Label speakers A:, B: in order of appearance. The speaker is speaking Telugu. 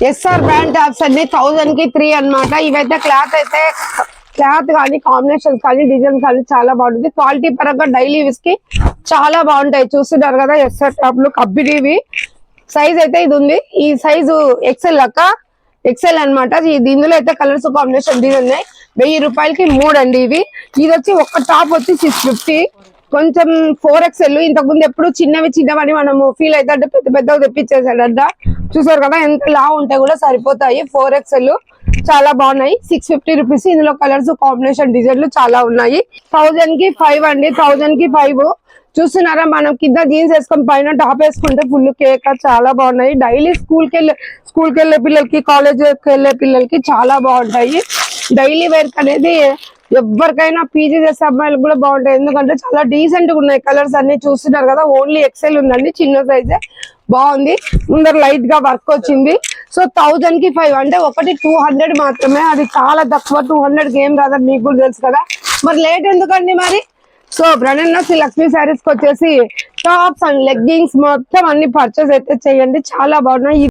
A: ఎస్ఆర్ బ్రాండ్ టాప్స్ అన్ని 1000 కి 3 అన్నమాట. ఇవైతే క్లాత్ కానీ కాంబినేషన్స్ కానీ డిజైన్స్ కానీ చాలా బాగుంటుంది. క్వాలిటీ పరంగా డైలీ యూస్ కి చాలా బాగుంటాయి. చూస్తున్నారు కదా ఎస్ఆర్ టాప్లు కబ్బిడివి. సైజ్ అయితే ఇది ఉంది. ఈ సైజు ఎక్సెల్ అక్క, ఎక్సెల్ అనమాట. ఇందులో అయితే కలర్స్ కాంబినేషన్ దీని ఉన్నాయి. 1000 రూపాయలకి 3 అండి ఇవి. ఇది వచ్చి ఒక టాప్ వచ్చి 650. కొంచెం 4XL. ఇంతకు ముందు ఎప్పుడు చిన్నవని మనము ఫీల్ అయితే పెద్ద పెద్దగా తెప్పించేసాడంట. చూసారు కదా ఎంత లా ఉంటే కూడా సరిపోతాయి. 4XL చాలా బాగున్నాయి. 650 రూపీస్. ఇందులో కలర్స్ కాంబినేషన్ డిజైన్లు చాలా ఉన్నాయి. 1000 కి 5 అండి. 1000 కి 5. చూస్తున్నారా, మనం కింద జీన్స్ వేసుకొని పైన టాప్ వేసుకుంటే ఫుల్ కేక్. చాలా బాగున్నాయి. డైలీ స్కూల్కి వెళ్ళే పిల్లలకి, కాలేజ్కి వెళ్ళే పిల్లలకి చాలా బాగుంటాయి. డైలీ వేర్ అనేది ఎవరికైనా పీజీ చేసే అమ్మాయిలకు కూడా బాగుంటాయి. ఎందుకంటే చాలా డీసెంట్ గా ఉన్నాయి. కలర్స్ అన్ని చూస్తున్నారు కదా. ఓన్లీ ఎక్సెల్ ఉందండి, చిన్న సైజే. బాగుంది. ముందర లైట్ గా వర్క్ వచ్చింది. సో 1000 కి 5 అంటే ఒకటి 200 మాత్రమే. అది చాలా తక్కువ. 200 కి ఏం రాదని మీకు కూడా తెలుసు కదా. మరి లేట్ ఎందుకండి మరి? సో బ్రదర్ లక్ష్మీ శారీస్ కి వచ్చేసి టాప్స్ అండ్ లెగ్గింగ్స్ మొత్తం అన్ని పర్చేస్ అయితే చేయండి. చాలా బాగున్నాయి.